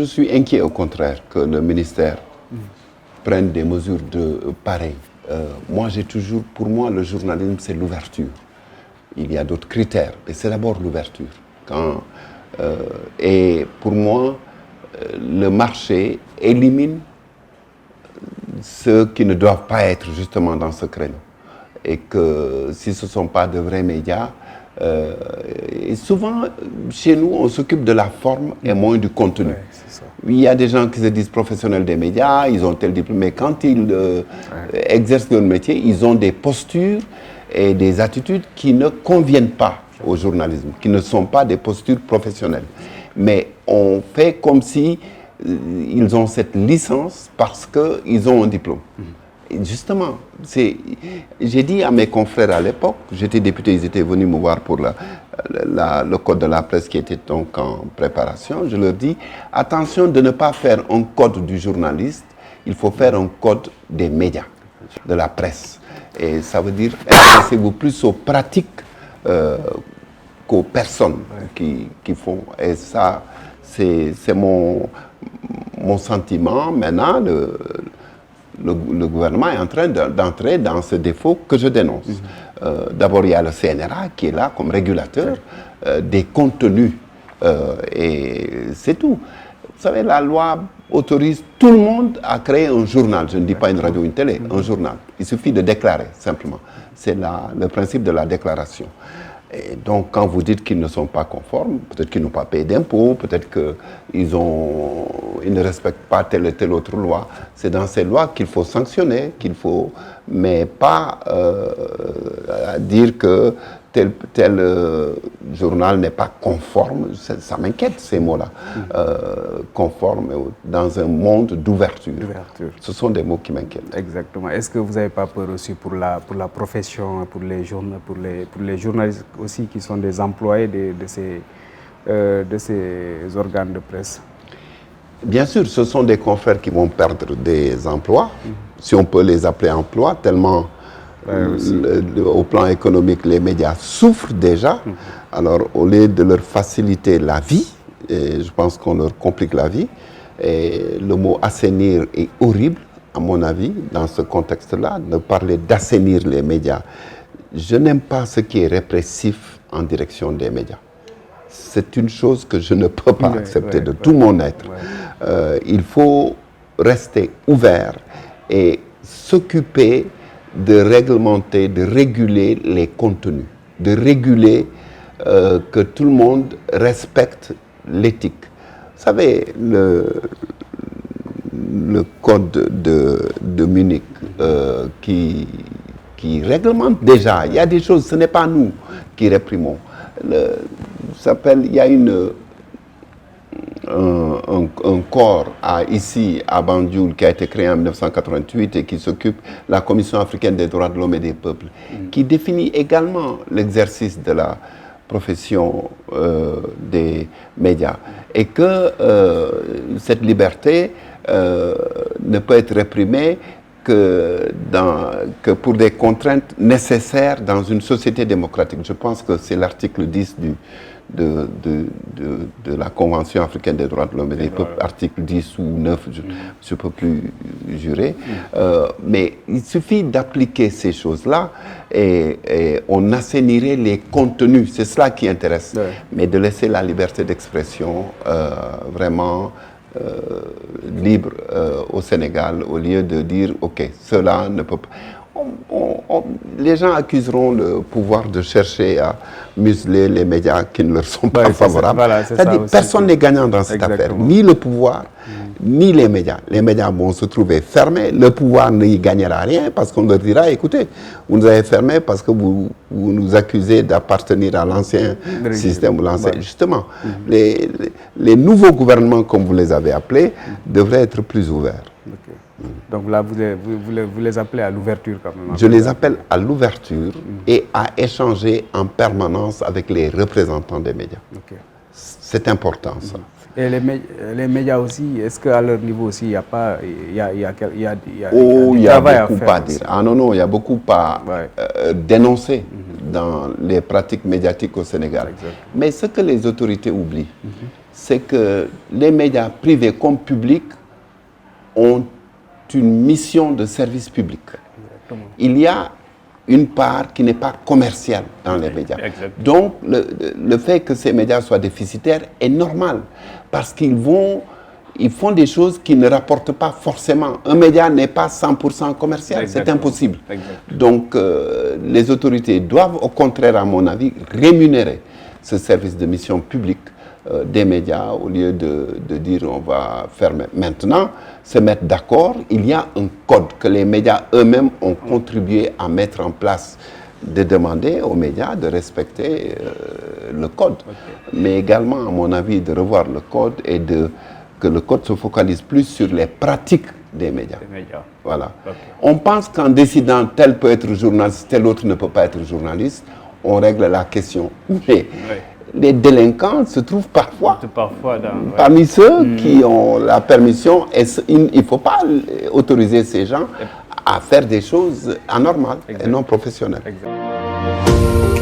suis inquiet au contraire que le ministère prenne des mesures pareilles. Moi, pour moi, le journalisme, c'est l'ouverture. Il y a d'autres critères, mais c'est d'abord l'ouverture. Et pour moi, le marché élimine ceux qui ne doivent pas être justement dans ce créneau. Et que si ce ne sont pas de vrais médias, et souvent, chez nous, on s'occupe de la forme et moins du contenu. Ouais, c'est ça. Il y a des gens qui se disent professionnels des médias, ils ont tel diplôme, mais quand ils exercent leur métier, ils ont des postures et des attitudes qui ne conviennent pas au journalisme, qui ne sont pas des postures professionnelles. Mais on fait comme si ils ont cette licence parce qu'ils ont un diplôme. Et justement, j'ai dit à mes confrères à l'époque, j'étais député, ils étaient venus me voir pour le code de la presse qui était donc en préparation. Je leur dis, attention de ne pas faire un code du journaliste, il faut faire un code des médias, de la presse. Et ça veut dire, intéressez-vous plus aux pratiques qu'aux personnes qui font. Et ça, c'est mon sentiment. Maintenant, le gouvernement est en train d'entrer dans ce défaut que je dénonce. D'abord, il y a le CNRA qui est là comme régulateur des contenus. Et c'est tout. Vous savez, la loi autorise tout le monde à créer un journal. Je ne dis pas une radio, une télé, un journal. Il suffit de déclarer, simplement. C'est le principe de la déclaration. Et donc, quand vous dites qu'ils ne sont pas conformes, peut-être qu'ils n'ont pas payé d'impôts, peut-être qu'ils ne respectent pas telle et telle autre loi. C'est dans ces lois qu'il faut sanctionner, mais pas dire que tel journal n'est pas conforme. Ça m'inquiète, ces mots-là. Conforme dans un monde d'ouverture. Ce sont des mots qui m'inquiètent. Exactement. Est-ce que vous n'avez pas peur aussi pour la profession, pour les journalistes aussi qui sont des employés de ces organes de presse? Bien sûr, ce sont des confrères qui vont perdre des emplois, si on peut les appeler emplois, tellement au plan économique, les médias souffrent déjà. Alors, au lieu de leur faciliter la vie, et je pense qu'on leur complique la vie, et le mot assainir est horrible, à mon avis, dans ce contexte-là, de parler d'assainir les médias. Je n'aime pas ce qui est répressif en direction des médias. C'est une chose que je ne peux pas accepter de tout mon être. Il faut rester ouvert et s'occuper de réglementer, de réguler les contenus, de réguler que tout le monde respecte l'éthique. Vous savez, le code de Munich qui réglemente déjà, il y a des choses, ce n'est pas nous qui réprimons. Il y a un corps ici à Banjul qui a été créé en 1988 et qui s'occupe de la Commission africaine des droits de l'homme et des peuples, qui définit également l'exercice de la profession des médias et que cette liberté ne peut être réprimée que pour des contraintes nécessaires dans une société démocratique. Je pense que c'est l'article 10 de la Convention africaine des droits de l'homme et des peuples, article 10 ou 9, je ne peux plus jurer. Mais il suffit d'appliquer ces choses-là et on assainirait les contenus. C'est cela qui intéresse. Mais de laisser la liberté d'expression vraiment libre au Sénégal, au lieu de dire « Ok, cela ne peut pas... » les gens accuseront le pouvoir de chercher à museler les médias qui ne leur sont pas favorables. C'est-à-dire personne n'est gagnant dans cette affaire, ni le pouvoir, ni les médias. Les médias vont se trouver fermés, le pouvoir n'y gagnera rien parce qu'on leur dira, écoutez, vous nous avez fermés parce que vous nous accusez d'appartenir à l'ancien système. Justement, les nouveaux gouvernements, comme vous les avez appelés, devraient être plus ouverts. Donc là, vous les appelez à l'ouverture quand même. Je les appelle à l'ouverture et à échanger en permanence avec les représentants des médias. C'est important, ça. Et les médias aussi, est-ce qu'à leur niveau aussi, il y a beaucoup à dire. Ah non, il y a beaucoup à dénoncer dans les pratiques médiatiques au Sénégal. Mais ce que les autorités oublient, c'est que les médias privés comme publics ont une mission de service public. Exactement. Il y a une part qui n'est pas commerciale dans les médias. Exactement. Donc, le fait que ces médias soient déficitaires est normal, parce qu'ils font des choses qui ne rapportent pas forcément. Un média n'est pas 100% commercial, c'est impossible. Exactement. Donc, les autorités doivent, au contraire, à mon avis, rémunérer ce service de mission publique des médias, au lieu de dire on va faire maintenant, se mettre d'accord. Il y a un code que les médias eux-mêmes ont contribué à mettre en place, de demander aux médias de respecter le code. Okay. Mais également, à mon avis, de revoir le code et que le code se focalise plus sur les pratiques des médias. Voilà. Okay. On pense qu'en décidant tel peut être journaliste, tel autre ne peut pas être journaliste, on règle la question. Mais les délinquants se trouvent parfois parmi ceux qui ont la permission. Et il ne faut pas autoriser ces gens à faire des choses anormales et non professionnelles. Exactement.